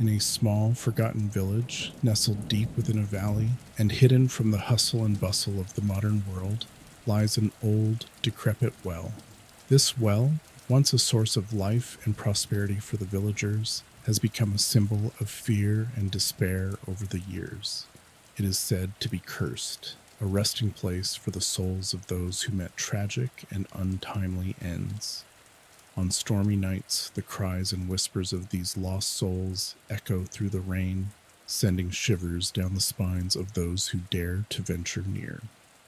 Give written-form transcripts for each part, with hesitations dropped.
In a small, forgotten village, nestled deep within a valley and hidden from the hustle and bustle of the modern world, lies an old, decrepit well. This well, once a source of life and prosperity for the villagers, has become a symbol of fear and despair over the years. It is said to be cursed, a resting place for the souls of those who met tragic and untimely ends. On stormy nights, the cries and whispers of these lost souls echo through the rain, sending shivers down the spines of those who dare to venture near.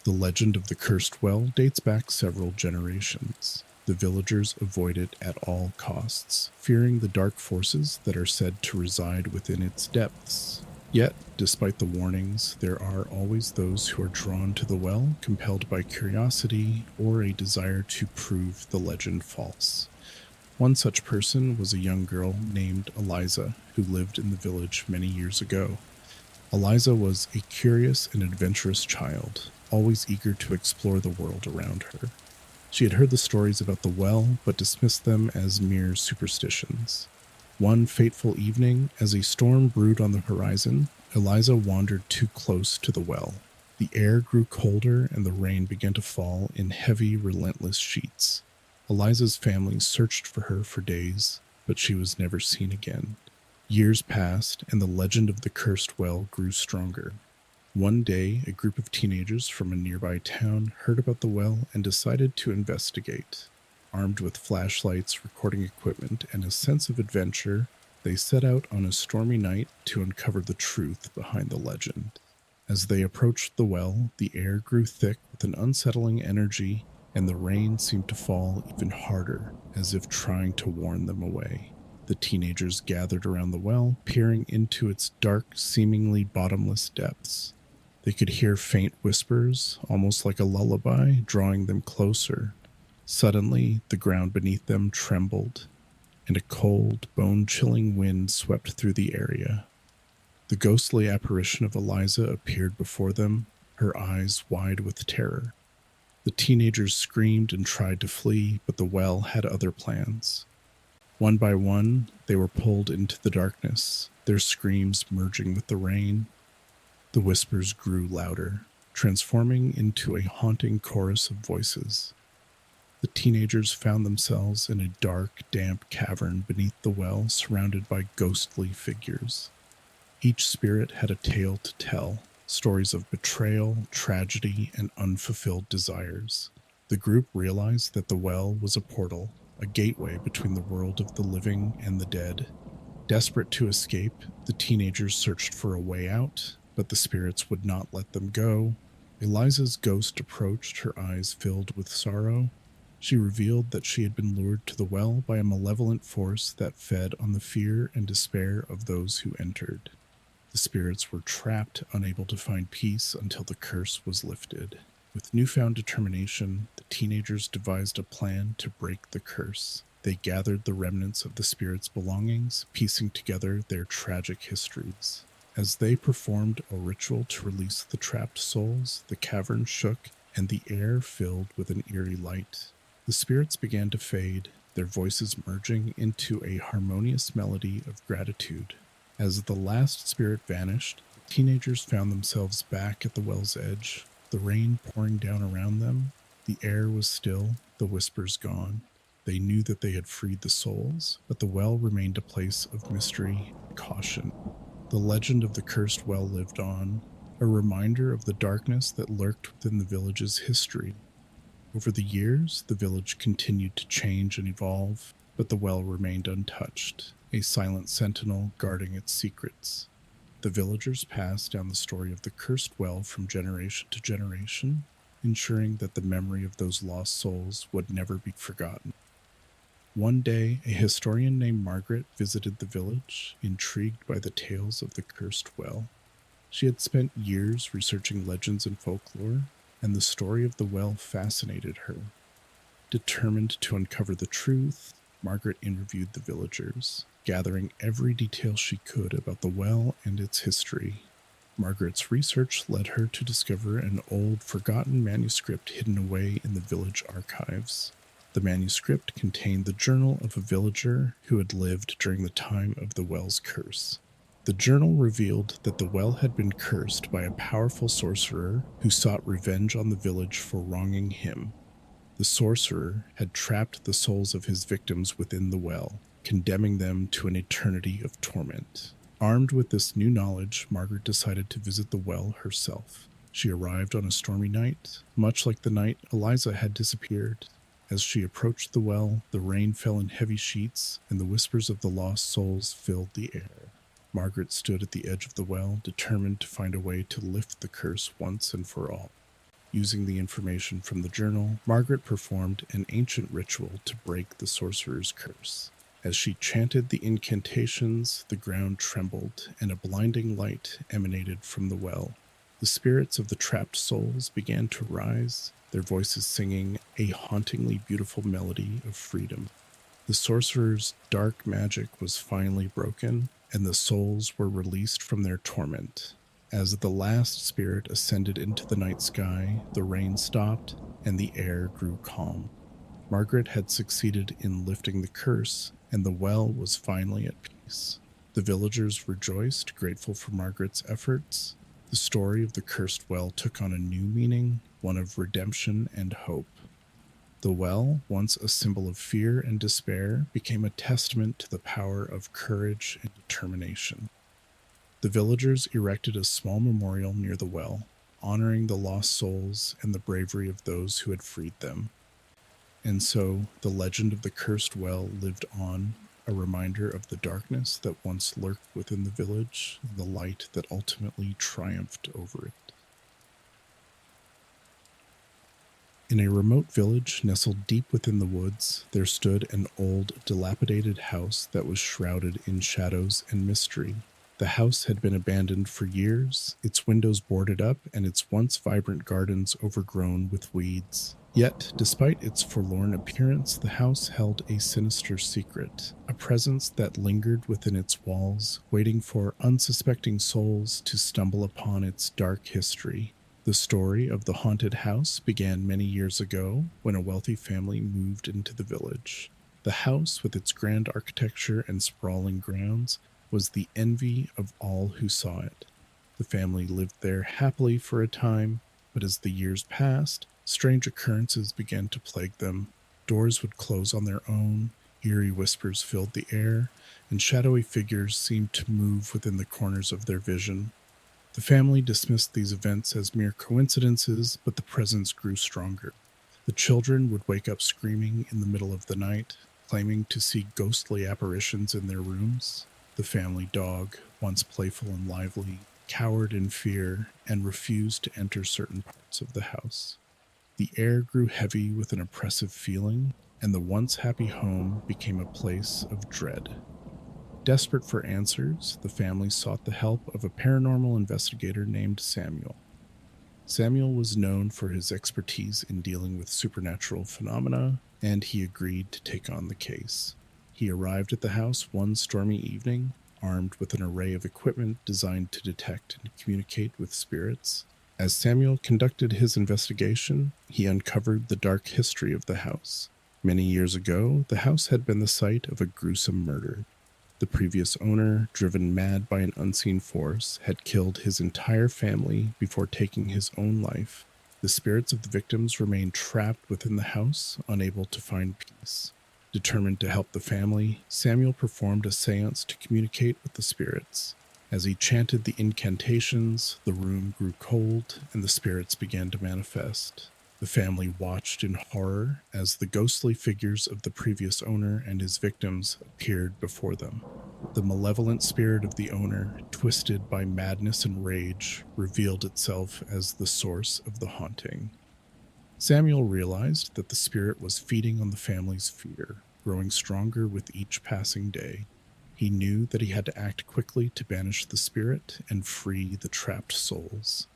The legend of the cursed well dates back several generations. The villagers avoid it at all costs, fearing the dark forces that are said to reside within its depths. Yet, despite the warnings, there are always those who are drawn to the well, compelled by curiosity or a desire to prove the legend false. One such person was a young girl named Eliza, who lived in the village many years ago. Eliza was a curious and adventurous child, always eager to explore the world around her. She had heard the stories about the well, but dismissed them as mere superstitions. One fateful evening, as a storm brewed on the horizon, Eliza wandered too close to the well. The air grew colder and the rain began to fall in heavy, relentless sheets. Eliza's family searched for her for days, but she was never seen again. Years passed, and the legend of the cursed well grew stronger. One day, a group of teenagers from a nearby town heard about the well and decided to investigate. Armed with flashlights, recording equipment, and a sense of adventure, they set out on a stormy night to uncover the truth behind the legend. As they approached the well, the air grew thick with an unsettling energy, and the rain seemed to fall even harder, as if trying to warn them away. The teenagers gathered around the well, peering into its dark, seemingly bottomless depths. They could hear faint whispers, almost like a lullaby, drawing them closer. Suddenly, the ground beneath them trembled, and a cold, bone-chilling wind swept through the area. The ghostly apparition of Eliza appeared before them, her eyes wide with terror. The teenagers screamed and tried to flee, but the well had other plans. One by one, they were pulled into the darkness, their screams merging with the rain. The whispers grew louder, transforming into a haunting chorus of voices. The teenagers found themselves in a dark, damp cavern beneath the well, surrounded by ghostly figures. Each spirit had a tale to tell, stories of betrayal, tragedy, and unfulfilled desires. The group realized that the well was a portal, a gateway between the world of the living and the dead. Desperate to escape, the teenagers searched for a way out, but the spirits would not let them go. Eliza's ghost approached, her eyes filled with sorrow. She revealed that she had been lured to the well by a malevolent force that fed on the fear and despair of those who entered. The spirits were trapped, unable to find peace until the curse was lifted. With newfound determination, the teenagers devised a plan to break the curse. They gathered the remnants of the spirits' belongings, piecing together their tragic histories. As they performed a ritual to release the trapped souls, the cavern shook and the air filled with an eerie light. The spirits began to fade, their voices merging into a harmonious melody of gratitude. As the last spirit vanished, the teenagers found themselves back at the well's edge, the rain pouring down around them. The air was still, the whispers gone. They knew that they had freed the souls, but the well remained a place of mystery and caution. The legend of the cursed well lived on, a reminder of the darkness that lurked within the village's history. Over the years, the village continued to change and evolve, but the well remained untouched, a silent sentinel guarding its secrets. The villagers passed down the story of the cursed well from generation to generation, ensuring that the memory of those lost souls would never be forgotten. One day, a historian named Margaret visited the village, intrigued by the tales of the cursed well. She had spent years researching legends and folklore, and the story of the well fascinated her. Determined to uncover the truth, Margaret interviewed the villagers, gathering every detail she could about the well and its history. Margaret's research led her to discover an old, forgotten manuscript hidden away in the village archives. The manuscript contained the journal of a villager who had lived during the time of the well's curse. The journal revealed that the well had been cursed by a powerful sorcerer who sought revenge on the village for wronging him. The sorcerer had trapped the souls of his victims within the well, condemning them to an eternity of torment. Armed with this new knowledge, Margaret decided to visit the well herself. She arrived on a stormy night, much like the night Eliza had disappeared. As she approached the well, the rain fell in heavy sheets, and the whispers of the lost souls filled the air. Margaret stood at the edge of the well, determined to find a way to lift the curse once and for all. Using the information from the journal, Margaret performed an ancient ritual to break the sorcerer's curse. As she chanted the incantations, the ground trembled, and a blinding light emanated from the well. The spirits of the trapped souls began to rise, their voices singing a hauntingly beautiful melody of freedom. The sorcerer's dark magic was finally broken, and the souls were released from their torment. As the last spirit ascended into the night sky, the rain stopped and the air grew calm. Margaret had succeeded in lifting the curse, and the well was finally at peace. The villagers rejoiced, grateful for Margaret's efforts. The story of the cursed well took on a new meaning, one of redemption and hope. The well, once a symbol of fear and despair, became a testament to the power of courage and determination. The villagers erected a small memorial near the well, honoring the lost souls and the bravery of those who had freed them. And so, the legend of the cursed well lived on, a reminder of the darkness that once lurked within the village and the light that ultimately triumphed over it. In a remote village nestled deep within the woods, there stood an old, dilapidated house that was shrouded in shadows and mystery. The house had been abandoned for years, its windows boarded up, and its once vibrant gardens overgrown with weeds. Yet, despite its forlorn appearance, the house held a sinister secret, a presence that lingered within its walls, waiting for unsuspecting souls to stumble upon its dark history. The story of the haunted house began many years ago when a wealthy family moved into the village. The house, with its grand architecture and sprawling grounds, was the envy of all who saw it. The family lived there happily for a time, but as the years passed, strange occurrences began to plague them. Doors would close on their own, eerie whispers filled the air, and shadowy figures seemed to move within the corners of their vision. The family dismissed these events as mere coincidences, but the presence grew stronger. The children would wake up screaming in the middle of the night, claiming to see ghostly apparitions in their rooms. The family dog, once playful and lively, cowered in fear and refused to enter certain parts of the house. The air grew heavy with an oppressive feeling, and the once happy home became a place of dread. Desperate for answers, the family sought the help of a paranormal investigator named Samuel. Samuel was known for his expertise in dealing with supernatural phenomena, and he agreed to take on the case. He arrived at the house one stormy evening, armed with an array of equipment designed to detect and communicate with spirits. As Samuel conducted his investigation, he uncovered the dark history of the house. Many years ago, the house had been the site of a gruesome murder. The previous owner, driven mad by an unseen force, had killed his entire family before taking his own life. The spirits of the victims remained trapped within the house, unable to find peace. Determined to help the family, Samuel performed a seance to communicate with the spirits. As he chanted the incantations, the room grew cold and the spirits began to manifest. The family watched in horror as the ghostly figures of the previous owner and his victims appeared before them. The malevolent spirit of the owner, twisted by madness and rage, revealed itself as the source of the haunting. Samuel realized that the spirit was feeding on the family's fear, growing stronger with each passing day. He knew that he had to act quickly to banish the spirit and free the trapped souls.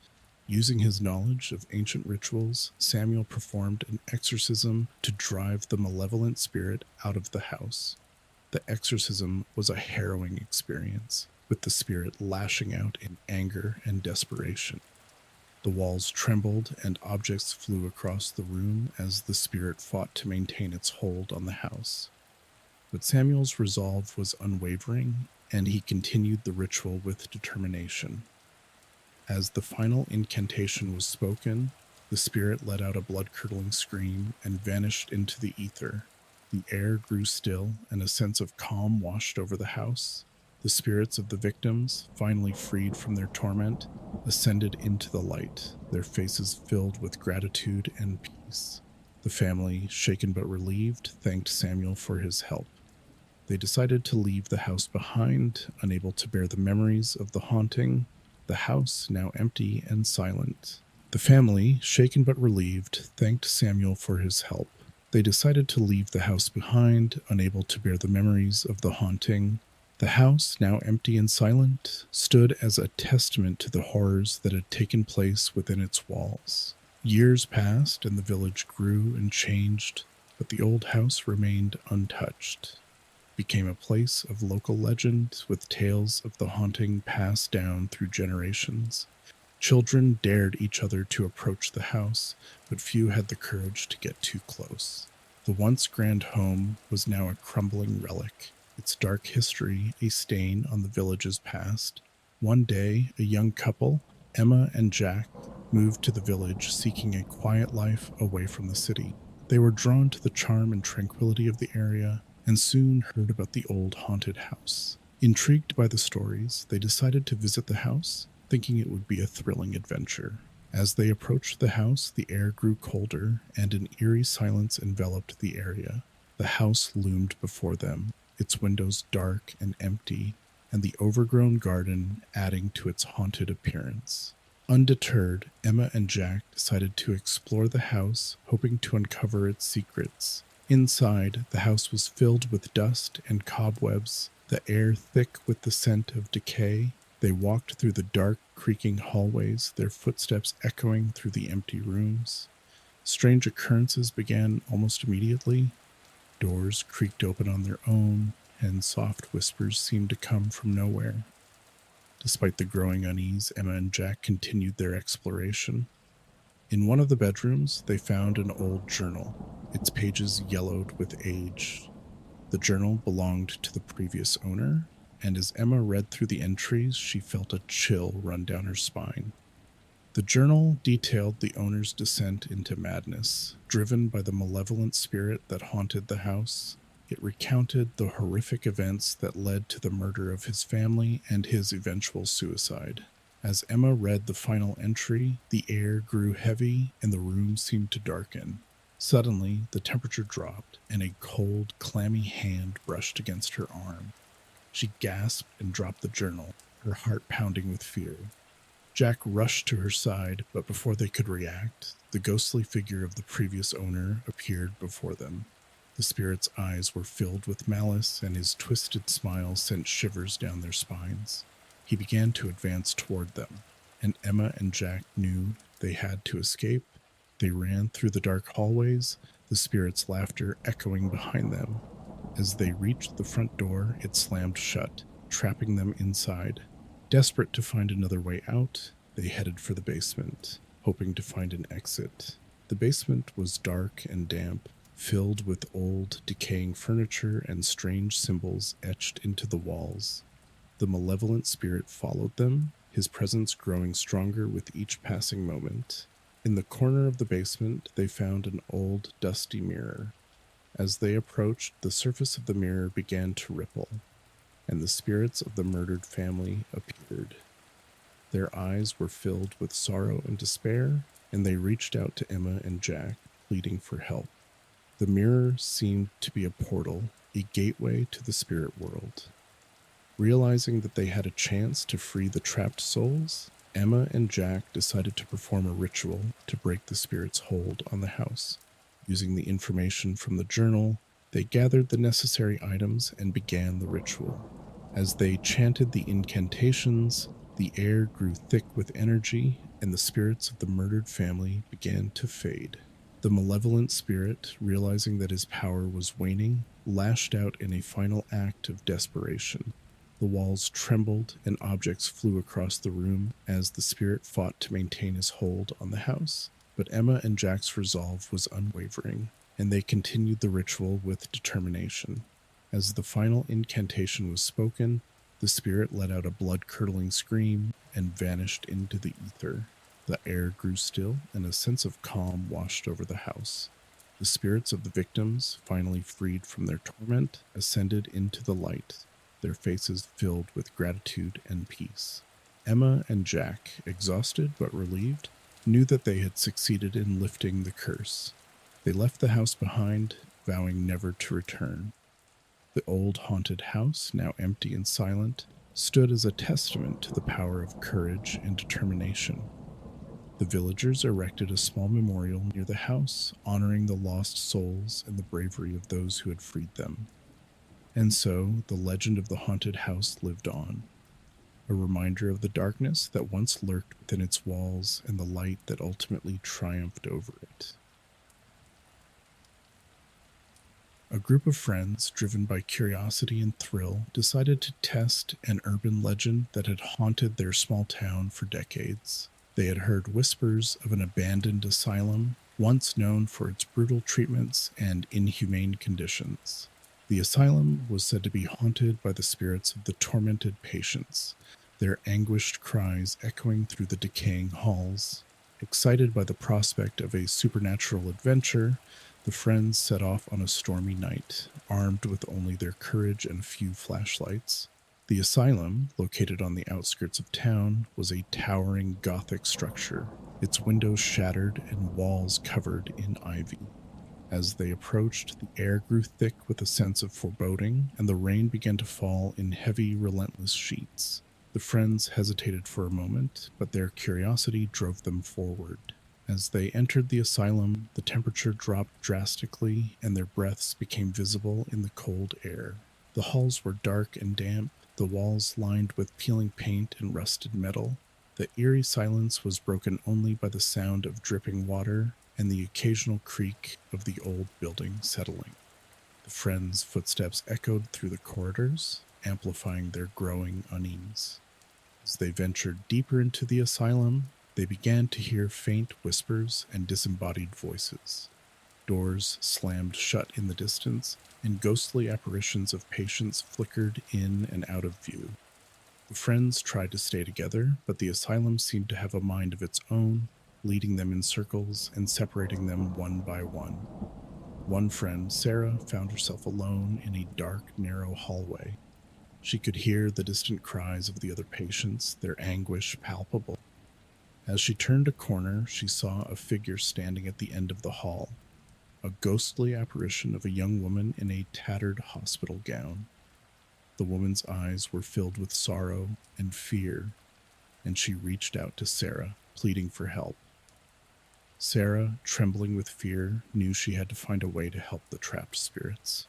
Using his knowledge of ancient rituals, Samuel performed an exorcism to drive the malevolent spirit out of the house. The exorcism was a harrowing experience, with the spirit lashing out in anger and desperation. The walls trembled and objects flew across the room as the spirit fought to maintain its hold on the house. But Samuel's resolve was unwavering. and he continued the ritual with determination. As the final incantation was spoken, the spirit let out a blood-curdling scream and vanished into the ether. The air grew still, and a sense of calm washed over the house. The spirits of the victims, finally freed from their torment, ascended into the light, their faces filled with gratitude and peace. The family, shaken but relieved, thanked Samuel for his help. They decided to leave the house behind, unable to bear the memories of the haunting, the house now empty and silent. The family, shaken but relieved, thanked Samuel for his help. They decided to leave the house behind, unable to bear the memories of the haunting. The house, now empty and silent, stood as a testament to the horrors that had taken place within its walls. Years passed and the village grew and changed, but the old house remained untouched. Became a place of local legend with tales of the haunting passed down through generations. Children dared each other to approach the house, but few had the courage to get too close. The once grand home was now a crumbling relic, its dark history a stain on the village's past. One day, a young couple, Emma and Jack, moved to the village seeking a quiet life away from the city. They were drawn to the charm and tranquility of the area and soon heard about the old haunted house. Intrigued by the stories, they decided to visit the house, thinking it would be a thrilling adventure. As they approached the house, the air grew colder, and an eerie silence enveloped the area. The house loomed before them, its windows dark and empty, and the overgrown garden adding to its haunted appearance. Undeterred, Emma and Jack decided to explore the house, hoping to uncover its secrets. Inside, the house was filled with dust and cobwebs, the air thick with the scent of decay. They walked through the dark, creaking hallways, their footsteps echoing through the empty rooms. Strange occurrences began almost immediately. Doors creaked open on their own, and soft whispers seemed to come from nowhere. Despite the growing unease, Emma and Jack continued their exploration. In one of the bedrooms, they found an old journal, its pages yellowed with age. The journal belonged to the previous owner, and as Emma read through the entries, she felt a chill run down her spine. The journal detailed the owner's descent into madness, driven by the malevolent spirit that haunted the house. It recounted the horrific events that led to the murder of his family and his eventual suicide. As Emma read the final entry, the air grew heavy and the room seemed to darken. Suddenly, the temperature dropped, and a cold, clammy hand brushed against her arm. She gasped and dropped the journal, her heart pounding with fear. Jack rushed to her side, but before they could react, the ghostly figure of the previous owner appeared before them. The spirit's eyes were filled with malice, and his twisted smile sent shivers down their spines. He began to advance toward them, and Emma and Jack knew they had to escape. They ran through the dark hallways, the spirit's laughter echoing behind them. As they reached the front door, it slammed shut, trapping them inside. Desperate to find another way out, they headed for the basement, hoping to find an exit. The basement was dark and damp, filled with old, decaying furniture and strange symbols etched into the walls. The malevolent spirit followed them, his presence growing stronger with each passing moment. In the corner of the basement, they found an old, dusty mirror. As they approached, the surface of the mirror began to ripple, and the spirits of the murdered family appeared. Their eyes were filled with sorrow and despair, and they reached out to Emma and Jack, pleading for help. The mirror seemed to be a portal, a gateway to the spirit world. Realizing that they had a chance to free the trapped souls, Emma and Jack decided to perform a ritual to break the spirit's hold on the house. Using the information from the journal, they gathered the necessary items and began the ritual. As they chanted the incantations, the air grew thick with energy, and the spirits of the murdered family began to fade. The malevolent spirit, realizing that his power was waning, lashed out in a final act of desperation. The walls trembled and objects flew across the room as the spirit fought to maintain his hold on the house. But Emma and Jack's resolve was unwavering, and they continued the ritual with determination. As the final incantation was spoken, The spirit let out a blood-curdling scream and vanished into the ether. The air grew still, and a sense of calm washed over the house. The spirits of the victims, finally freed from their torment, ascended into the light, their faces filled with gratitude and peace. Emma and Jack, exhausted but relieved, knew that they had succeeded in lifting the curse. They left the house behind, vowing never to return. The old haunted house, now empty and silent, stood as a testament to the power of courage and determination. The villagers erected a small memorial near the house, honoring the lost souls and the bravery of those who had freed them. And so, the legend of the haunted house lived on, a reminder of the darkness that once lurked within its walls and the light that ultimately triumphed over it. A group of friends, driven by curiosity and thrill, decided to test an urban legend that had haunted their small town for decades. They had heard whispers of an abandoned asylum, once known for its brutal treatments and inhumane conditions. The asylum was said to be haunted by the spirits of the tormented patients, their anguished cries echoing through the decaying halls. Excited by the prospect of a supernatural adventure, the friends set off on a stormy night, armed with only their courage and a few flashlights. The asylum, located on the outskirts of town, was a towering Gothic structure, its windows shattered and walls covered in ivy. As they approached, the air grew thick with a sense of foreboding, and the rain began to fall in heavy, relentless sheets. The friends hesitated for a moment, but their curiosity drove them forward. As they entered the asylum, the temperature dropped drastically, and their breaths became visible in the cold air. The halls were dark and damp, the walls lined with peeling paint and rusted metal. The eerie silence was broken only by the sound of dripping water and the occasional creak of the old building settling. The friends' footsteps echoed through the corridors, amplifying their growing unease. As they ventured deeper into the asylum, they began to hear faint whispers and disembodied voices. Doors slammed shut in the distance, and ghostly apparitions of patients flickered in and out of view. The friends tried to stay together, but the asylum seemed to have a mind of its own, leading them in circles and separating them one by one. One friend, Sarah, found herself alone in a dark, narrow hallway. She could hear the distant cries of the other patients, their anguish palpable. As she turned a corner, she saw a figure standing at the end of the hall, a ghostly apparition of a young woman in a tattered hospital gown. The woman's eyes were filled with sorrow and fear, and she reached out to Sarah, pleading for help. Sarah, trembling with fear, knew she had to find a way to help the trapped spirits.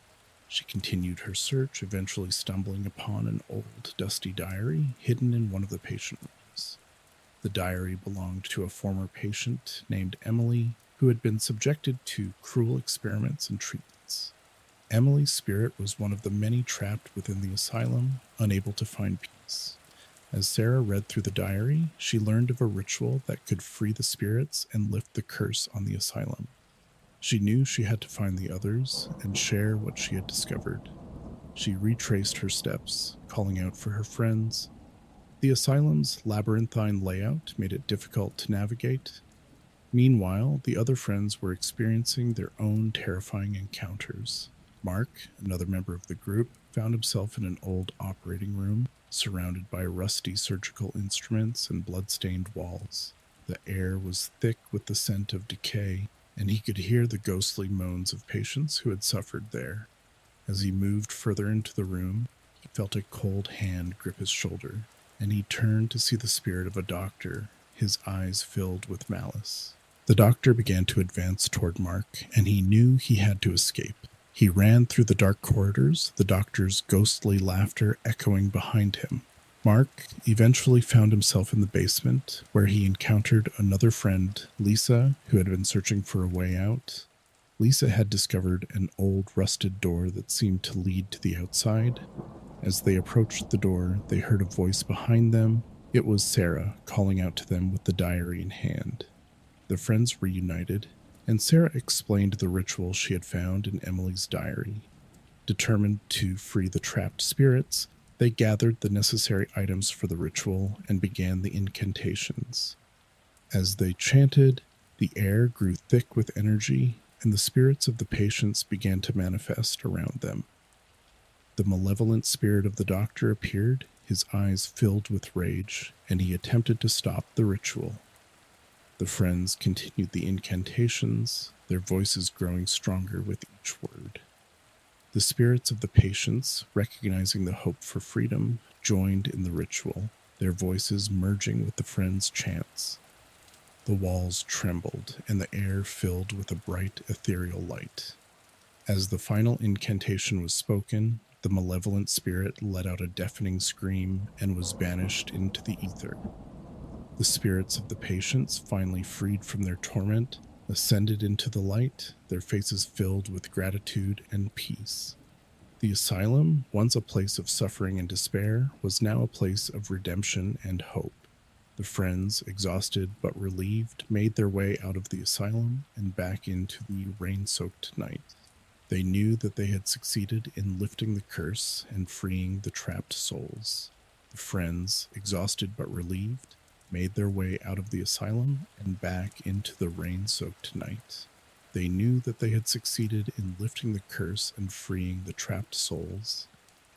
She continued her search, eventually stumbling upon an old, dusty diary hidden in one of the patient rooms. The diary belonged to a former patient named Emily, who had been subjected to cruel experiments and treatments. Emily's spirit was one of the many trapped within the asylum, unable to find peace. As Sarah read through the diary, she learned of a ritual that could free the spirits and lift the curse on the asylum. She knew she had to find the others and share what she had discovered. She retraced her steps, calling out for her friends. The asylum's labyrinthine layout made it difficult to navigate. Meanwhile, the other friends were experiencing their own terrifying encounters. Mark, another member of the group, found himself in an old operating room, surrounded by rusty surgical instruments and blood-stained walls. The air was thick with the scent of decay, and he could hear the ghostly moans of patients who had suffered there. As he moved further into the room, he felt a cold hand grip his shoulder, and he turned to see the spirit of a doctor, his eyes filled with malice. The doctor began to advance toward Mark, and he knew he had to escape. He ran through the dark corridors, the doctor's ghostly laughter echoing behind him. Mark eventually found himself in the basement, where he encountered another friend, Lisa, who had been searching for a way out. Lisa had discovered an old rusted door that seemed to lead to the outside. As they approached the door, they heard a voice behind them. It was Sarah calling out to them with the diary in hand. The friends reunited, and Sarah explained the ritual she had found in Emily's diary. Determined to free the trapped spirits, They gathered the necessary items for the ritual and began the incantations. As they chanted, the air grew thick with energy, and the spirits of the patients began to manifest around them. The malevolent spirit of the doctor appeared, his eyes filled with rage, and he attempted to stop the ritual. The friends continued the incantations, their voices growing stronger with each word. The spirits of the patients, recognizing the hope for freedom, joined in the ritual, their voices merging with the friends' chants. The walls trembled, and the air filled with a bright, ethereal light. As the final incantation was spoken, the malevolent spirit let out a deafening scream and was banished into the ether. The spirits of the patients, finally freed from their torment, ascended into the light, their faces filled with gratitude and peace. The asylum, once a place of suffering and despair, was now a place of redemption and hope. The friends, exhausted but relieved, made their way out of the asylum and back into the rain-soaked night. They knew that they had succeeded in lifting the curse and freeing the trapped souls. The friends, exhausted but relieved, made their way out of the asylum and back into the rain-soaked night. They knew that they had succeeded in lifting the curse and freeing the trapped souls.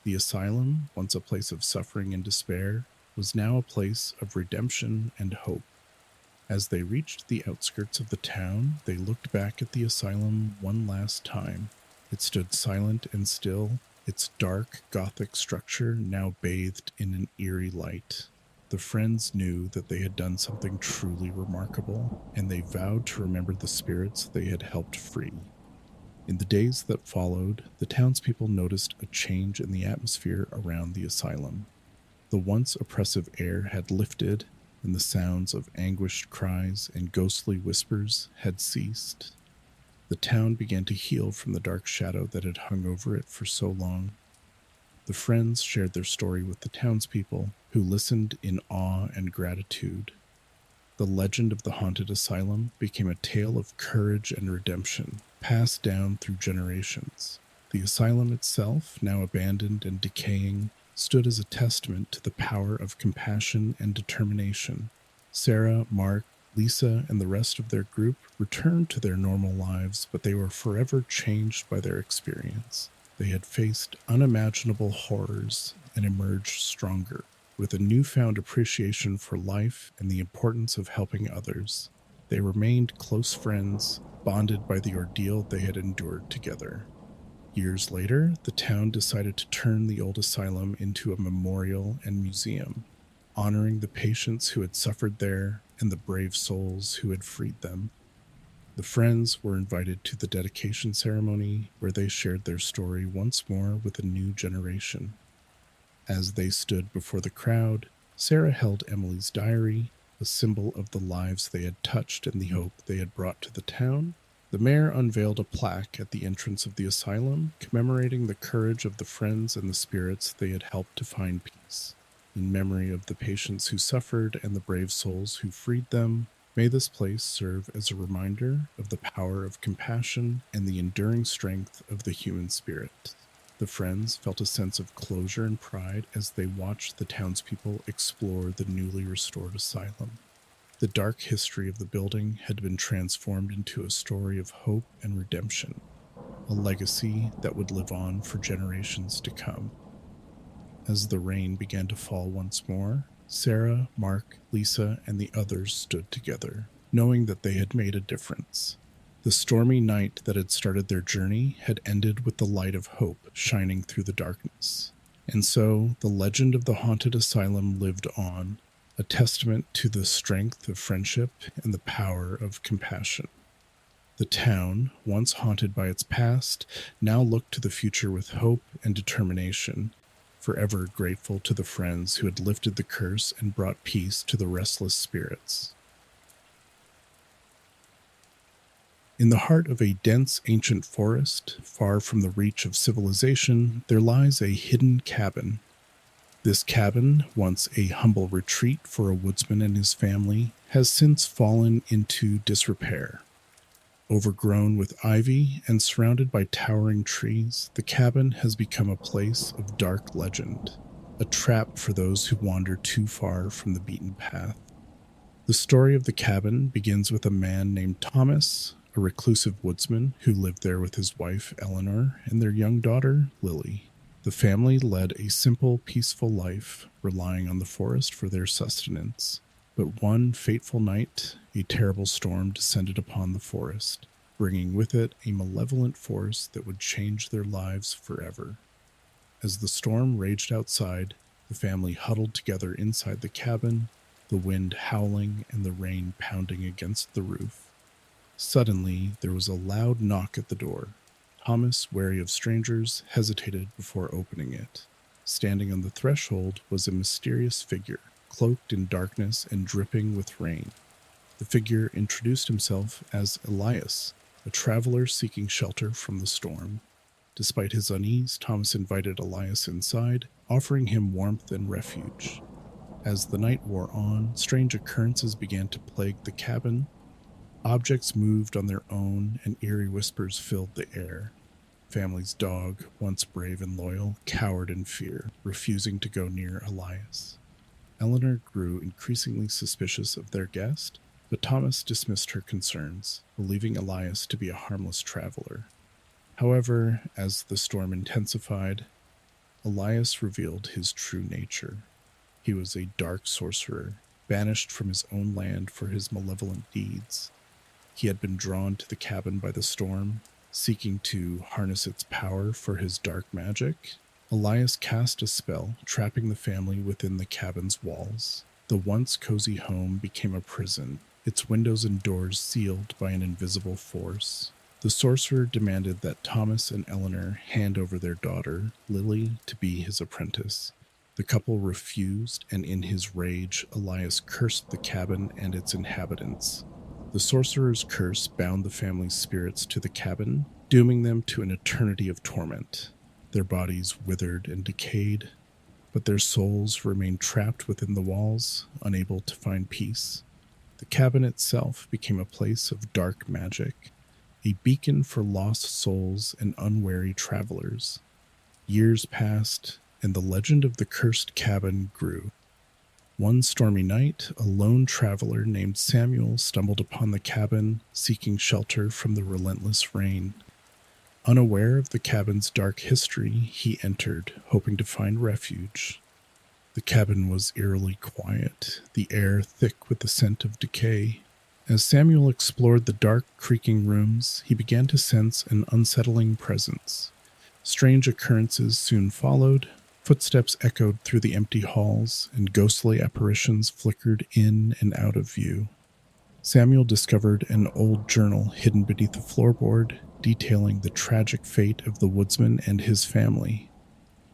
The asylum, once a place of suffering and despair, was now a place of redemption and hope. As they reached the outskirts of the town, they looked back at the asylum one last time. It stood silent and still, its dark, Gothic structure now bathed in an eerie light. The friends knew that they had done something truly remarkable, and they vowed to remember the spirits they had helped free. In the days that followed, the townspeople noticed a change in the atmosphere around the asylum. The once oppressive air had lifted, and the sounds of anguished cries and ghostly whispers had ceased. The town began to heal from the dark shadow that had hung over it for so long. The friends shared their story with the townspeople, who listened in awe and gratitude. The legend of the haunted asylum became a tale of courage and redemption, passed down through generations. The asylum itself, now abandoned and decaying, stood as a testament to the power of compassion and determination. Sarah, Mark, Lisa, and the rest of their group returned to their normal lives, but they were forever changed by their experience. They had faced unimaginable horrors and emerged stronger, with a newfound appreciation for life and the importance of helping others. They remained close friends, bonded by the ordeal they had endured together. Years later, the town decided to turn the old asylum into a memorial and museum, honoring the patients who had suffered there and the brave souls who had freed them. The friends were invited to the dedication ceremony, where they shared their story once more with a new generation. As they stood before the crowd, Sarah held Emily's diary, a symbol of the lives they had touched and the hope they had brought to the town. The mayor unveiled a plaque at the entrance of the asylum, commemorating the courage of the friends and the spirits they had helped to find peace. In memory of the patients who suffered and the brave souls who freed them, may this place serve as a reminder of the power of compassion and the enduring strength of the human spirit. The friends felt a sense of closure and pride as they watched the townspeople explore the newly restored asylum. The dark history of the building had been transformed into a story of hope and redemption, a legacy that would live on for generations to come. As the rain began to fall once more, Sarah, Mark, Lisa, and the others stood together, knowing that they had made a difference. The stormy night that had started their journey had ended with the light of hope shining through the darkness. And so, the legend of the haunted asylum lived on, a testament to the strength of friendship and the power of compassion. The town, once haunted by its past, now looked to the future with hope and determination, forever grateful to the friends who had lifted the curse and brought peace to the restless spirits. In the heart of a dense ancient forest, far from the reach of civilization, there lies a hidden cabin. This cabin, once a humble retreat for a woodsman and his family, has since fallen into disrepair. Overgrown with ivy and surrounded by towering trees, the cabin has become a place of dark legend. a trap for those who wander too far from the beaten path. The story of the cabin begins with a man named Thomas, a reclusive woodsman who lived there with his wife Eleanor and their young daughter Lily. The family led a simple, peaceful life, relying on the forest for their sustenance. But one fateful night, a terrible storm descended upon the forest, bringing with it a malevolent force that would change their lives forever. As the storm raged outside, the family huddled together inside the cabin, the wind howling and the rain pounding against the roof. Suddenly, there was a loud knock at the door. Thomas, wary of strangers, hesitated before opening it. Standing on the threshold was a mysterious figure, cloaked in darkness and dripping with rain. The figure introduced himself as Elias, a traveler seeking shelter from the storm. Despite his unease, Thomas invited Elias inside, offering him warmth and refuge. As the night wore on, strange occurrences began to plague the cabin. Objects moved on their own, and eerie whispers filled the air. Family's dog, once brave and loyal, cowered in fear, refusing to go near Elias. Eleanor grew increasingly suspicious of their guest, but Thomas dismissed her concerns, believing Elias to be a harmless traveler. However, as the storm intensified, Elias revealed his true nature. He was a dark sorcerer, banished from his own land for his malevolent deeds. He had been drawn to the cabin by the storm, seeking to harness its power for his dark magic. Elias cast a spell, trapping the family within the cabin's walls. The once cozy home became a prison, its windows and doors sealed by an invisible force. The sorcerer demanded that Thomas and Eleanor hand over their daughter, Lily, to be his apprentice. The couple refused, and in his rage, Elias cursed the cabin and its inhabitants. The sorcerer's curse bound the family's spirits to the cabin, dooming them to an eternity of torment. Their bodies withered and decayed, but their souls remained trapped within the walls, unable to find peace. The cabin itself became a place of dark magic, a beacon for lost souls and unwary travelers. Years passed, and the legend of the cursed cabin grew. One stormy night, a lone traveler named Samuel stumbled upon the cabin, seeking shelter from the relentless rain. Unaware of the cabin's dark history, he entered, hoping to find refuge. The cabin was eerily quiet, the air thick with the scent of decay. As Samuel explored the dark, creaking rooms, he began to sense an unsettling presence. Strange occurrences soon followed. Footsteps echoed through the empty halls, and ghostly apparitions flickered in and out of view. Samuel discovered an old journal hidden beneath the floorboard, detailing the tragic fate of the woodsman and his family.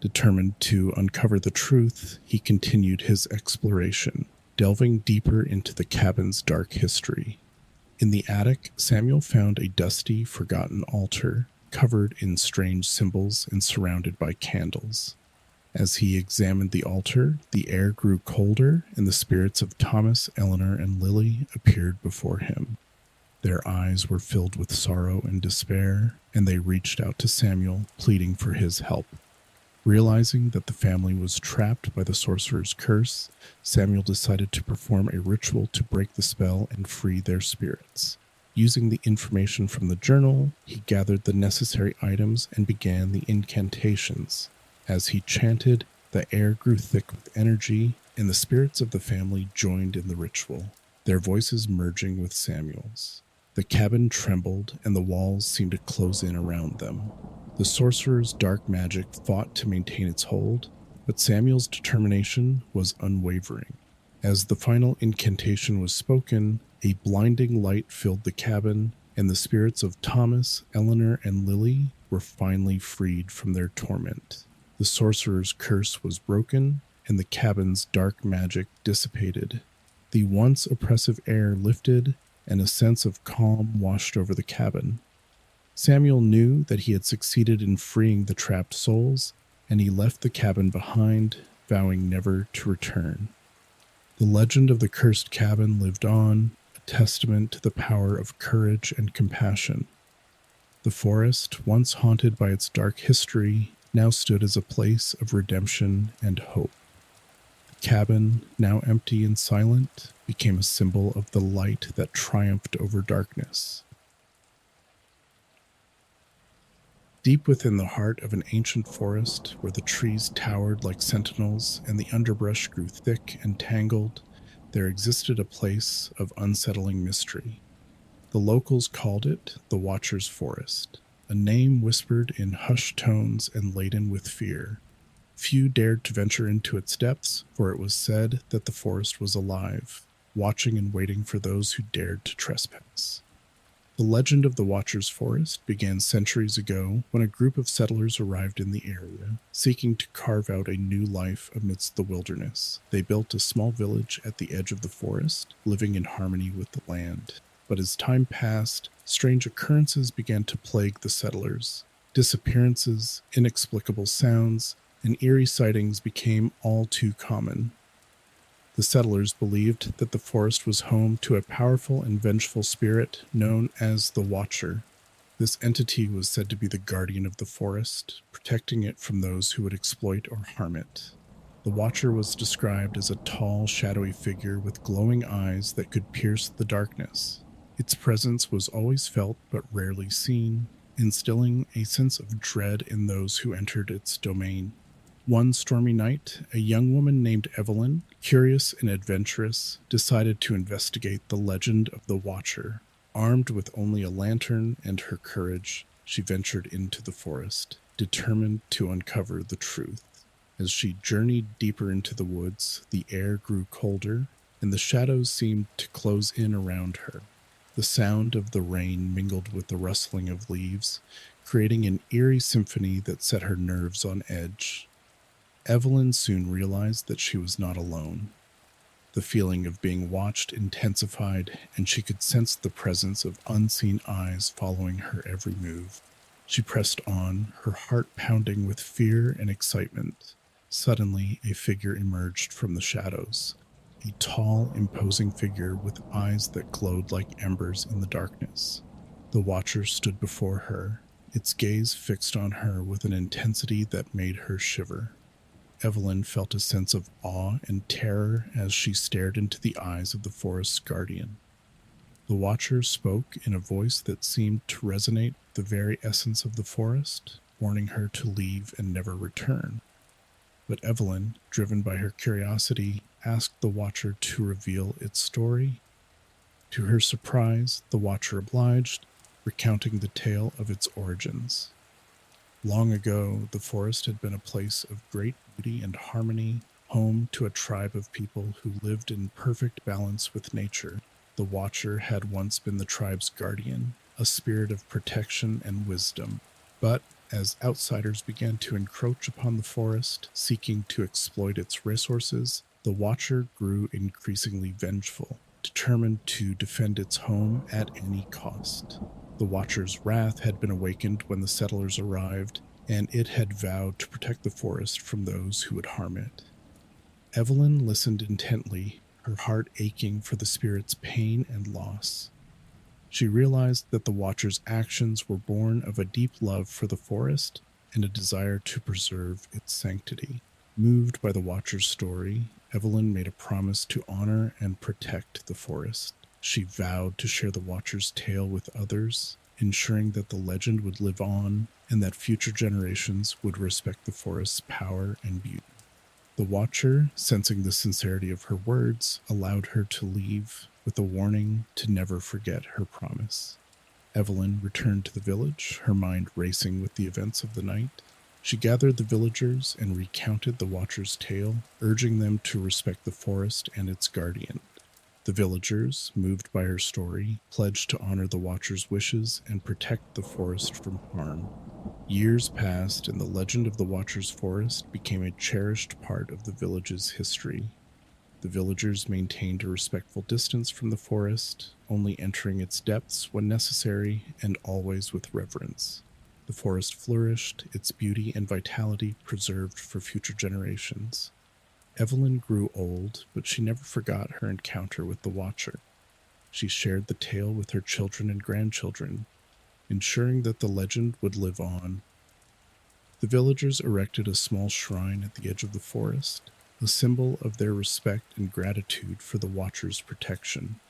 Determined to uncover the truth, he continued his exploration, delving deeper into the cabin's dark history. In the attic, Samuel found a dusty, forgotten altar, covered in strange symbols and surrounded by candles. As he examined the altar, the air grew colder, and the spirits of Thomas, Eleanor, and Lily appeared before him. Their eyes were filled with sorrow and despair, and they reached out to Samuel, pleading for his help. Realizing that the family was trapped by the sorcerer's curse, Samuel decided to perform a ritual to break the spell and free their spirits. Using the information from the journal, he gathered the necessary items and began the incantations. As he chanted, the air grew thick with energy, and the spirits of the family joined in the ritual, their voices merging with Samuel's. The cabin trembled, and the walls seemed to close in around them. The sorcerer's dark magic fought to maintain its hold, but Samuel's determination was unwavering. As the final incantation was spoken, a blinding light filled the cabin, and the spirits of Thomas, Eleanor, and Lily were finally freed from their torment. The sorcerer's curse was broken, and the cabin's dark magic dissipated. The once oppressive air lifted, and a sense of calm washed over the cabin. Samuel knew that he had succeeded in freeing the trapped souls, and he left the cabin behind, vowing never to return. The legend of the cursed cabin lived on, a testament to the power of courage and compassion. The forest, once haunted by its dark history, now stood as a place of redemption and hope. The cabin, now empty and silent, became a symbol of the light that triumphed over darkness. Deep within the heart of an ancient forest, where the trees towered like sentinels and the underbrush grew thick and tangled, there existed a place of unsettling mystery. The locals called it the Watcher's Forest, a name whispered in hushed tones and laden with fear. Few dared to venture into its depths, for it was said that the forest was alive, watching and waiting for those who dared to trespass. The legend of the Watcher's Forest began centuries ago when a group of settlers arrived in the area, seeking to carve out a new life amidst the wilderness. They built a small village at the edge of the forest, living in harmony with the land. But as time passed, strange occurrences began to plague the settlers. Disappearances, inexplicable sounds, and eerie sightings became all too common. The settlers believed that the forest was home to a powerful and vengeful spirit known as the Watcher. This entity was said to be the guardian of the forest, protecting it from those who would exploit or harm it. The Watcher was described as a tall, shadowy figure with glowing eyes that could pierce the darkness. Its presence was always felt but rarely seen, instilling a sense of dread in those who entered its domain. One stormy night, a young woman named Evelyn, curious and adventurous, decided to investigate the legend of the Watcher. Armed with only a lantern and her courage, she ventured into the forest, determined to uncover the truth. As she journeyed deeper into the woods, the air grew colder, and the shadows seemed to close in around her. The sound of the rain mingled with the rustling of leaves, creating an eerie symphony that set her nerves on edge. Evelyn soon realized that she was not alone. The feeling of being watched intensified, and she could sense the presence of unseen eyes following her every move. She pressed on, her heart pounding with fear and excitement. Suddenly, a figure emerged from the shadows. A tall, imposing figure with eyes that glowed like embers in the darkness. The Watcher stood before her, its gaze fixed on her with an intensity that made her shiver. Evelyn felt a sense of awe and terror as she stared into the eyes of the forest's guardian. The Watcher spoke in a voice that seemed to resonate with the very essence of the forest, warning her to leave and never return. But Evelyn, driven by her curiosity, asked the Watcher to reveal its story. To her surprise, the Watcher obliged, recounting the tale of its origins. Long ago, the forest had been a place of great beauty and harmony, home to a tribe of people who lived in perfect balance with nature. The Watcher had once been the tribe's guardian, a spirit of protection and wisdom. But as outsiders began to encroach upon the forest, seeking to exploit its resources, the Watcher grew increasingly vengeful, determined to defend its home at any cost. The Watcher's wrath had been awakened when the settlers arrived, and it had vowed to protect the forest from those who would harm it. Evelyn listened intently, her heart aching for the spirit's pain and loss. She realized that the Watcher's actions were born of a deep love for the forest and a desire to preserve its sanctity. Moved by the Watcher's story, Evelyn made a promise to honor and protect the forest. She vowed to share the Watcher's tale with others, ensuring that the legend would live on and that future generations would respect the forest's power and beauty. The Watcher, sensing the sincerity of her words, allowed her to leave with a warning to never forget her promise. Evelyn returned to the village, her mind racing with the events of the night. She gathered the villagers and recounted the Watcher's tale, urging them to respect the forest and its guardian. The villagers, moved by her story, pledged to honor the Watcher's wishes and protect the forest from harm. Years passed, and the legend of the Watcher's Forest became a cherished part of the village's history. The villagers maintained a respectful distance from the forest, only entering its depths when necessary and always with reverence. The forest flourished, its beauty and vitality preserved for future generations. Evelyn grew old, but she never forgot her encounter with the Watcher. She shared the tale with her children and grandchildren, ensuring that the legend would live on. The villagers erected a small shrine at the edge of the forest, a symbol of their respect and gratitude for the Watcher's protection.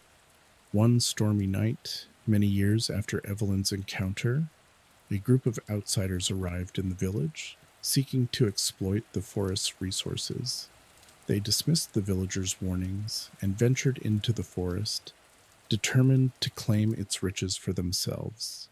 One stormy night, many years after Evelyn's encounter, a group of outsiders arrived in the village, seeking to exploit the forest's resources. They dismissed the villagers' warnings and ventured into the forest, determined to claim its riches for themselves.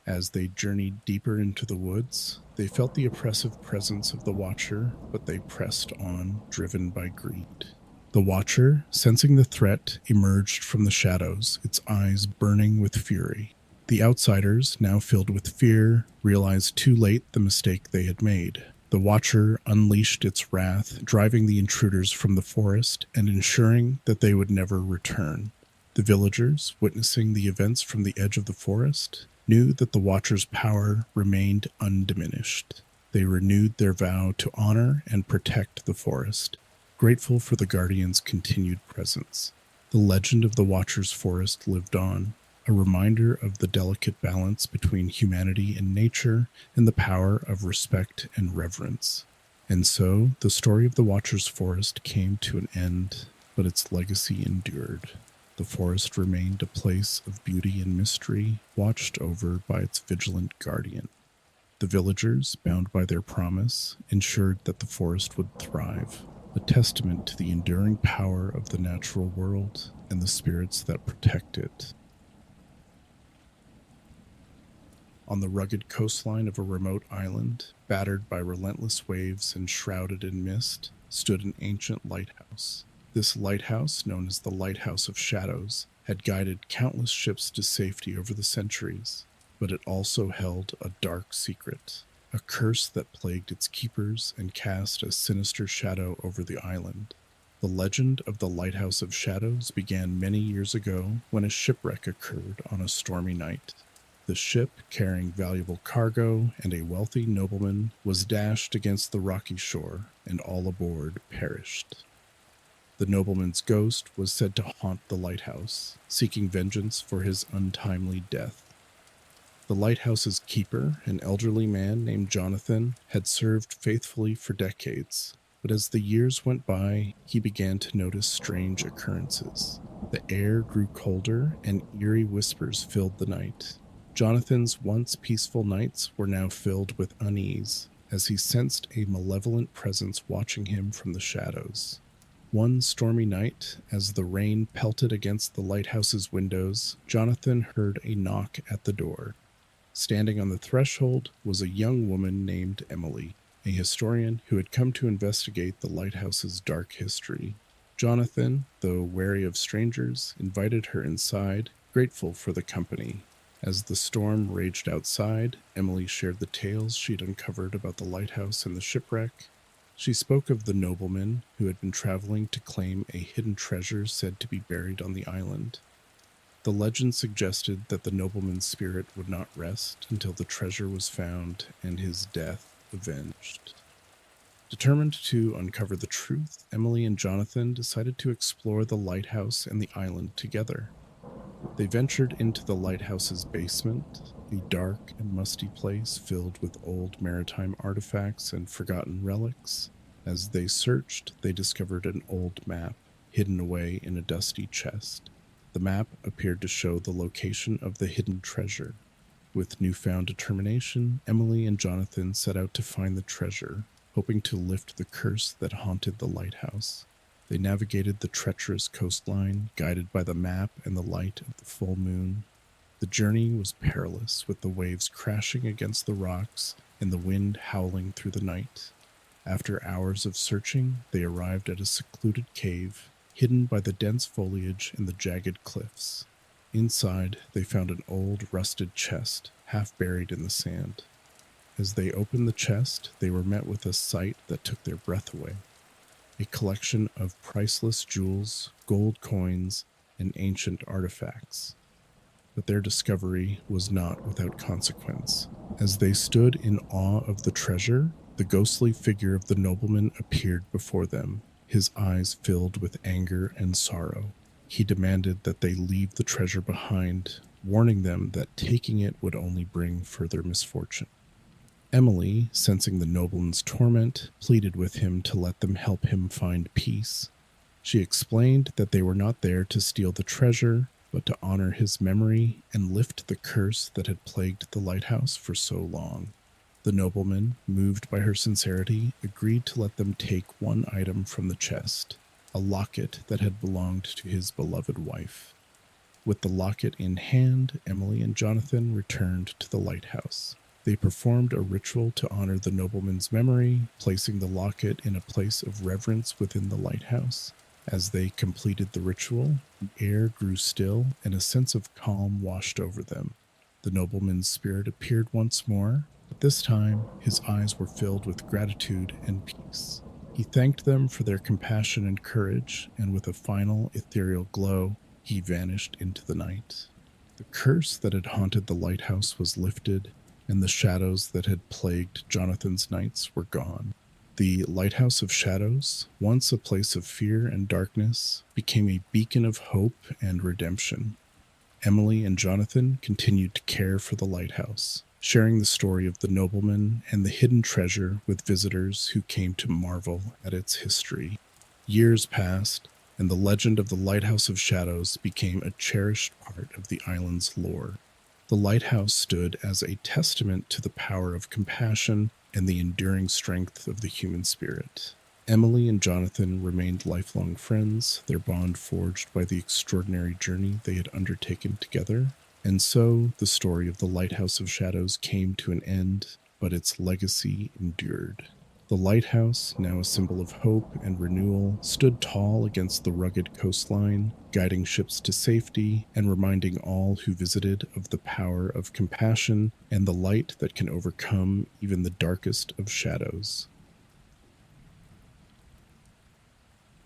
As they journeyed deeper into the woods, they felt the oppressive presence of the Watcher, but they pressed on, driven by greed. The Watcher, sensing the threat, emerged from the shadows, its eyes burning with fury. The outsiders, now filled with fear, realized too late the mistake they had made. The Watcher unleashed its wrath, driving the intruders from the forest and ensuring that they would never return. The villagers, witnessing the events from the edge of the forest, knew that the Watcher's power remained undiminished. They renewed their vow to honor and protect the forest, grateful for the Guardian's continued presence. The legend of the Watcher's forest lived on, a reminder of the delicate balance between humanity and nature and the power of respect and reverence. And so, the story of the Watcher's forest came to an end, but its legacy endured. The forest remained a place of beauty and mystery, watched over by its vigilant guardian. The villagers, bound by their promise, ensured that the forest would thrive, a testament to the enduring power of the natural world and the spirits that protect it. On the rugged coastline of a remote island, battered by relentless waves and shrouded in mist, stood an ancient lighthouse. This lighthouse, known as the Lighthouse of Shadows, had guided countless ships to safety over the centuries, but it also held a dark secret, a curse that plagued its keepers and cast a sinister shadow over the island. The legend of the Lighthouse of Shadows began many years ago when a shipwreck occurred on a stormy night. The ship, carrying valuable cargo and a wealthy nobleman, was dashed against the rocky shore, and all aboard perished. The nobleman's ghost was said to haunt the lighthouse, seeking vengeance for his untimely death. The lighthouse's keeper, an elderly man named Jonathan, had served faithfully for decades, but as the years went by, he began to notice strange occurrences. The air grew colder, and eerie whispers filled the night. Jonathan's once peaceful nights were now filled with unease, as he sensed a malevolent presence watching him from the shadows. One stormy night, as the rain pelted against the lighthouse's windows, Jonathan heard a knock at the door. Standing on the threshold was a young woman named Emily, a historian who had come to investigate the lighthouse's dark history. Jonathan, though wary of strangers, invited her inside, grateful for the company. As the storm raged outside, Emily shared the tales she'd uncovered about the lighthouse and the shipwreck. She spoke of the nobleman who had been traveling to claim a hidden treasure said to be buried on the island. The legend suggested that the nobleman's spirit would not rest until the treasure was found and his death avenged. Determined to uncover the truth, Emily and Jonathan decided to explore the lighthouse and the island together. They ventured into the lighthouse's basement, a dark and musty place filled with old maritime artifacts and forgotten relics. As they searched, they discovered an old map, hidden away in a dusty chest. The map appeared to show the location of the hidden treasure. With newfound determination, Emily and Jonathan set out to find the treasure, hoping to lift the curse that haunted the lighthouse. They navigated the treacherous coastline, guided by the map and the light of the full moon. The journey was perilous, with the waves crashing against the rocks and the wind howling through the night. After hours of searching, they arrived at a secluded cave, hidden by the dense foliage and the jagged cliffs. Inside, they found an old, rusted chest, half buried in the sand. As they opened the chest, they were met with a sight that took their breath away. A collection of priceless jewels, gold coins, and ancient artifacts. But their discovery was not without consequence. As they stood in awe of the treasure, the ghostly figure of the nobleman appeared before them, his eyes filled with anger and sorrow. He demanded that they leave the treasure behind, warning them that taking it would only bring further misfortune. Emily, sensing the nobleman's torment, pleaded with him to let them help him find peace. She explained that they were not there to steal the treasure, but to honor his memory and lift the curse that had plagued the lighthouse for so long. The nobleman, moved by her sincerity, agreed to let them take one item from the chest, a locket that had belonged to his beloved wife. With the locket in hand, Emily and Jonathan returned to the lighthouse. They performed a ritual to honor the nobleman's memory, placing the locket in a place of reverence within the lighthouse. As they completed the ritual, the air grew still and a sense of calm washed over them. The nobleman's spirit appeared once more, but this time his eyes were filled with gratitude and peace. He thanked them for their compassion and courage, and with a final ethereal glow, he vanished into the night. The curse that had haunted the lighthouse was lifted, and the shadows that had plagued Jonathan's nights were gone. The Lighthouse of Shadows, once a place of fear and darkness, became a beacon of hope and redemption. Emily and Jonathan continued to care for the lighthouse, sharing the story of the nobleman and the hidden treasure with visitors who came to marvel at its history. Years passed, and the legend of the Lighthouse of Shadows became a cherished part of the island's lore. The lighthouse stood as a testament to the power of compassion and the enduring strength of the human spirit. Emily and Jonathan remained lifelong friends, their bond forged by the extraordinary journey they had undertaken together. And so the story of the Lighthouse of Shadows came to an end, but its legacy endured. The lighthouse, now a symbol of hope and renewal, stood tall against the rugged coastline, guiding ships to safety and reminding all who visited of the power of compassion and the light that can overcome even the darkest of shadows.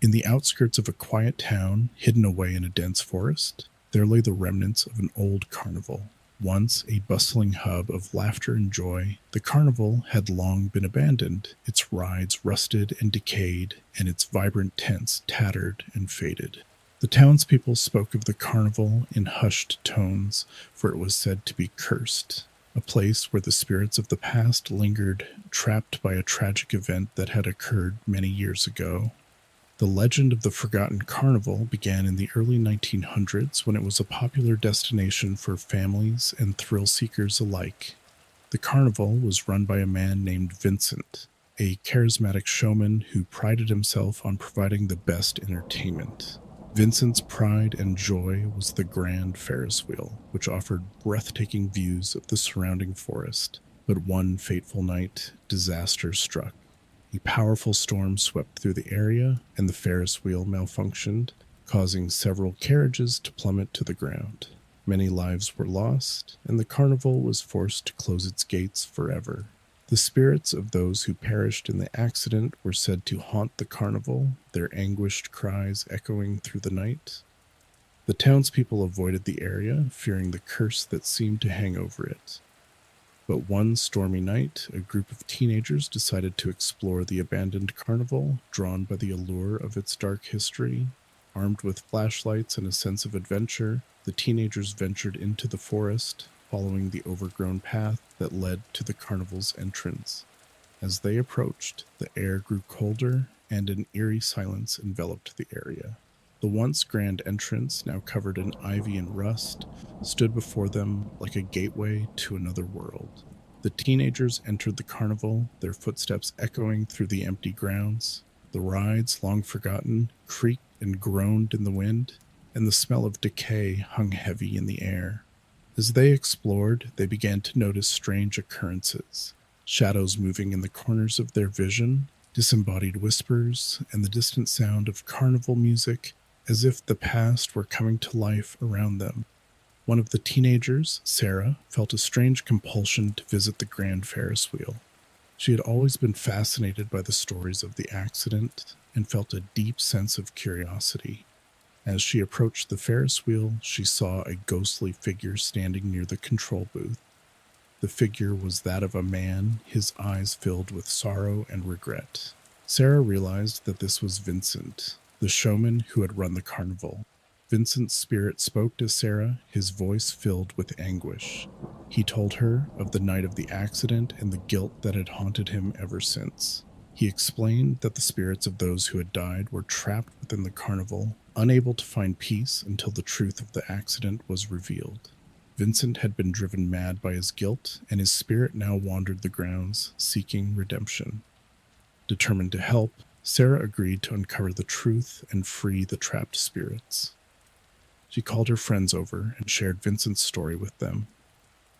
In the outskirts of a quiet town, hidden away in a dense forest, there lay the remnants of an old carnival. Once a bustling hub of laughter and joy, the carnival had long been abandoned, its rides rusted and decayed, and its vibrant tents tattered and faded. The townspeople spoke of the carnival in hushed tones, for it was said to be cursed, a place where the spirits of the past lingered, trapped by a tragic event that had occurred many years ago. The legend of the Forgotten Carnival began in the early 1900s when it was a popular destination for families and thrill seekers alike. The carnival was run by a man named Vincent, a charismatic showman who prided himself on providing the best entertainment. Vincent's pride and joy was the Grand Ferris Wheel, which offered breathtaking views of the surrounding forest. But one fateful night, disaster struck. A powerful storm swept through the area, and the Ferris wheel malfunctioned, causing several carriages to plummet to the ground. Many lives were lost, and the carnival was forced to close its gates forever. The spirits of those who perished in the accident were said to haunt the carnival, their anguished cries echoing through the night. The townspeople avoided the area, fearing the curse that seemed to hang over it. But one stormy night, a group of teenagers decided to explore the abandoned carnival, drawn by the allure of its dark history. Armed with flashlights and a sense of adventure, the teenagers ventured into the forest, following the overgrown path that led to the carnival's entrance. As they approached, the air grew colder, and an eerie silence enveloped the area. The once grand entrance, now covered in ivy and rust, stood before them like a gateway to another world. The teenagers entered the carnival, their footsteps echoing through the empty grounds. The rides, long forgotten, creaked and groaned in the wind, and the smell of decay hung heavy in the air. As they explored, they began to notice strange occurrences, shadows moving in the corners of their vision, disembodied whispers, and the distant sound of carnival music, as if the past were coming to life around them. One of the teenagers, Sarah, felt a strange compulsion to visit the Grand Ferris Wheel. She had always been fascinated by the stories of the accident and felt a deep sense of curiosity. As she approached the Ferris wheel, she saw a ghostly figure standing near the control booth. The figure was that of a man, his eyes filled with sorrow and regret. Sarah realized that this was Vincent, the showman who had run the carnival. Vincent's spirit spoke to Sarah, his voice filled with anguish. He told her of the night of the accident and the guilt that had haunted him ever since. He explained that the spirits of those who had died were trapped within the carnival, unable to find peace until the truth of the accident was revealed. Vincent had been driven mad by his guilt, and his spirit now wandered the grounds, seeking redemption. Determined to help, Sarah agreed to uncover the truth and free the trapped spirits. She called her friends over and shared Vincent's story with them.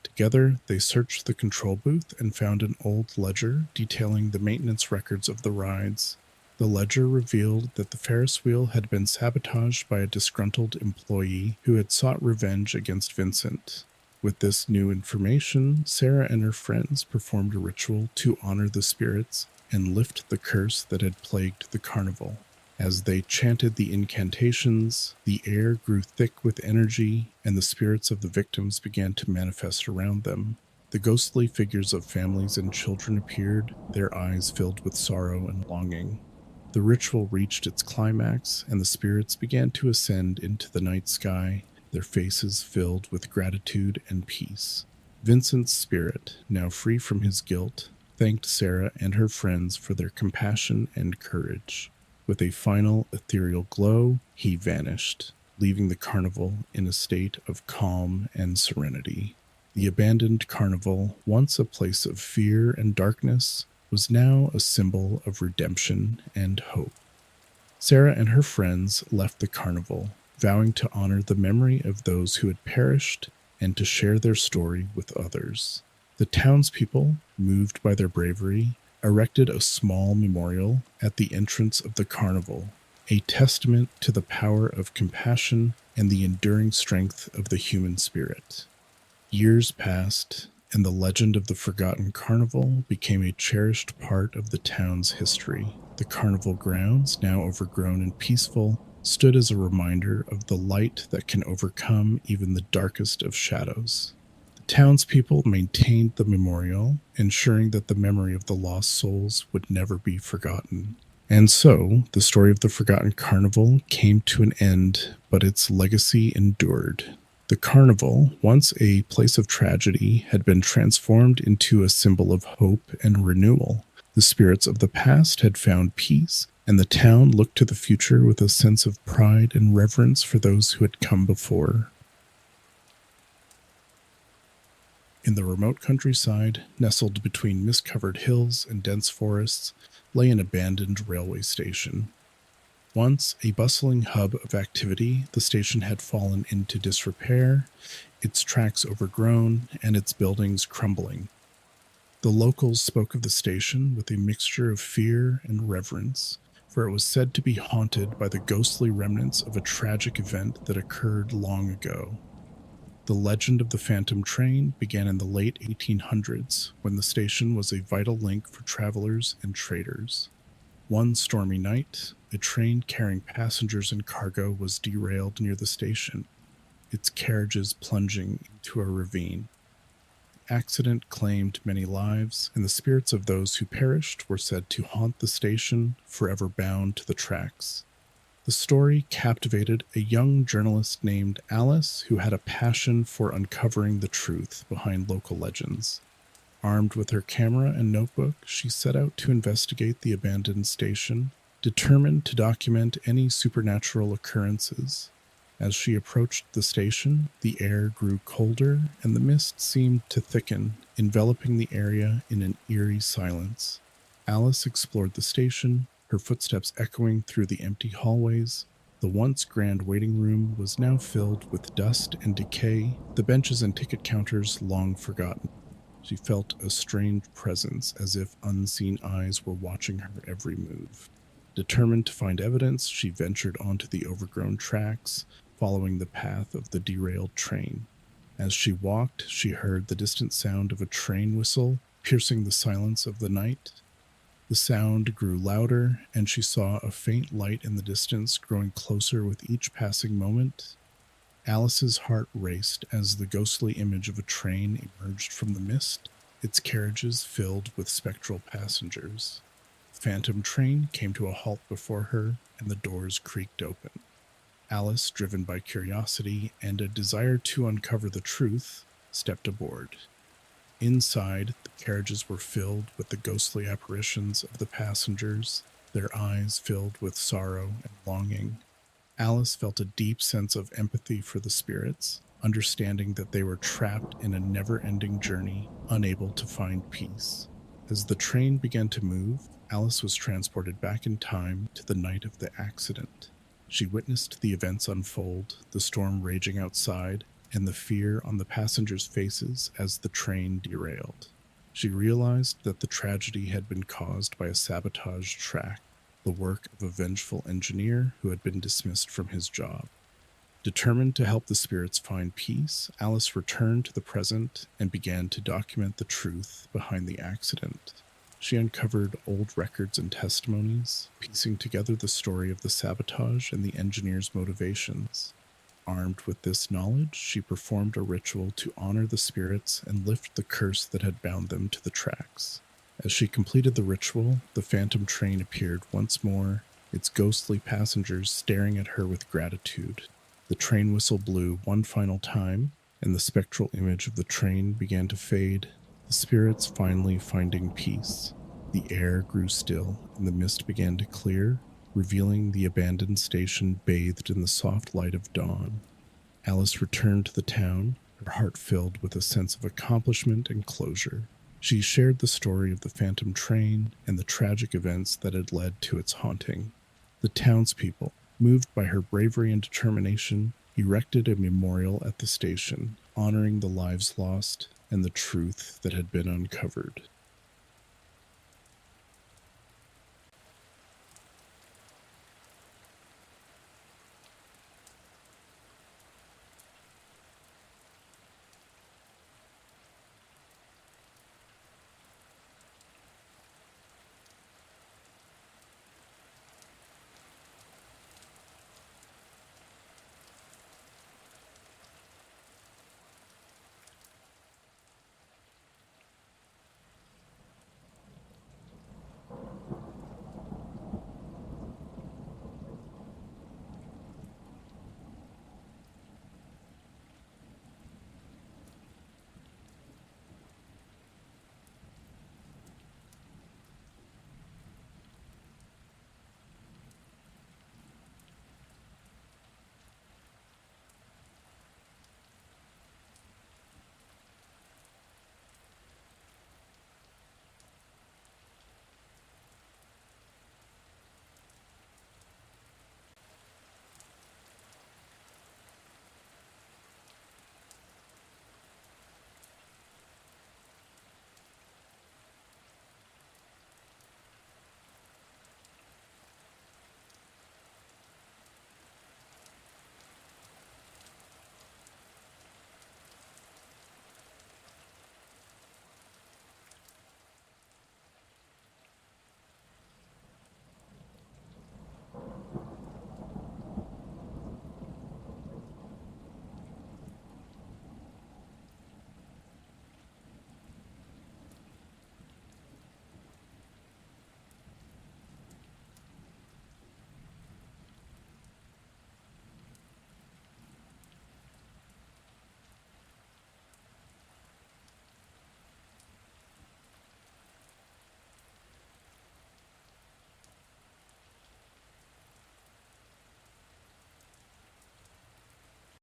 Together, they searched the control booth and found an old ledger detailing the maintenance records of the rides. The ledger revealed that the Ferris wheel had been sabotaged by a disgruntled employee who had sought revenge against Vincent. With this new information, Sarah and her friends performed a ritual to honor the spirits and lift the curse that had plagued the carnival. As they chanted the incantations, the air grew thick with energy, and the spirits of the victims began to manifest around them. The ghostly figures of families and children appeared, their eyes filled with sorrow and longing. The ritual reached its climax, and the spirits began to ascend into the night sky, their faces filled with gratitude and peace. Vincent's spirit, now free from his guilt, thanked Sarah and her friends for their compassion and courage. With a final ethereal glow, he vanished, leaving the carnival in a state of calm and serenity. The abandoned carnival, once a place of fear and darkness, was now a symbol of redemption and hope. Sarah and her friends left the carnival, vowing to honor the memory of those who had perished and to share their story with others. The townspeople, moved by their bravery, erected a small memorial at the entrance of the carnival, a testament to the power of compassion and the enduring strength of the human spirit. Years passed, and the legend of the forgotten carnival became a cherished part of the town's history. The carnival grounds, now overgrown and peaceful, stood as a reminder of the light that can overcome even the darkest of shadows. Townspeople maintained the memorial, ensuring that the memory of the lost souls would never be forgotten. And so, the story of the Forgotten Carnival came to an end, but its legacy endured. The carnival, once a place of tragedy, had been transformed into a symbol of hope and renewal. The spirits of the past had found peace, and the town looked to the future with a sense of pride and reverence for those who had come before. In the remote countryside, nestled between mist-covered hills and dense forests, lay an abandoned railway station. Once a bustling hub of activity, the station had fallen into disrepair, its tracks overgrown, and its buildings crumbling. The locals spoke of the station with a mixture of fear and reverence, for it was said to be haunted by the ghostly remnants of a tragic event that occurred long ago. The legend of the Phantom Train began in the late 1800s, when the station was a vital link for travelers and traders. One stormy night, a train carrying passengers and cargo was derailed near the station, its carriages plunging into a ravine. The accident claimed many lives, and the spirits of those who perished were said to haunt the station, forever bound to the tracks. The story captivated a young journalist named Alice who had a passion for uncovering the truth behind local legends. Armed with her camera and notebook, she set out to investigate the abandoned station, determined to document any supernatural occurrences. As she approached the station, the air grew colder and the mist seemed to thicken, enveloping the area in an eerie silence. Alice explored the station, her footsteps echoing through the empty hallways. The once grand waiting room was now filled with dust and decay, the benches and ticket counters long forgotten. She felt a strange presence, as if unseen eyes were watching her every move. Determined to find evidence, she ventured onto the overgrown tracks, following the path of the derailed train. As she walked, she heard the distant sound of a train whistle, piercing the silence of the night. The sound grew louder, and she saw a faint light in the distance, growing closer with each passing moment. Alice's heart raced as the ghostly image of a train emerged from the mist, its carriages filled with spectral passengers. The phantom train came to a halt before her, and the doors creaked open. Alice, driven by curiosity and a desire to uncover the truth, stepped aboard. Inside, the carriages were filled with the ghostly apparitions of the passengers, their eyes filled with sorrow and longing. Alice felt a deep sense of empathy for the spirits, understanding that they were trapped in a never ending journey, unable to find peace. As the train began to move, Alice was transported back in time to the night of the accident. She witnessed the events unfold, the storm raging outside, and the fear on the passengers' faces as the train derailed. She realized that the tragedy had been caused by a sabotaged track, the work of a vengeful engineer who had been dismissed from his job. Determined to help the spirits find peace, Alice returned to the present and began to document the truth behind the accident. She uncovered old records and testimonies, piecing together the story of the sabotage and the engineer's motivations. Armed with this knowledge, she performed a ritual to honor the spirits and lift the curse that had bound them to the tracks. As she completed the ritual, the phantom train appeared once more, its ghostly passengers staring at her with gratitude. The train whistle blew one final time, and the spectral image of the train began to fade, the spirits finally finding peace. The air grew still, and the mist began to clear, revealing the abandoned station bathed in the soft light of dawn. Alice returned to the town, her heart filled with a sense of accomplishment and closure. She shared the story of the phantom train and the tragic events that had led to its haunting. The townspeople, moved by her bravery and determination, erected a memorial at the station, honoring the lives lost and the truth that had been uncovered.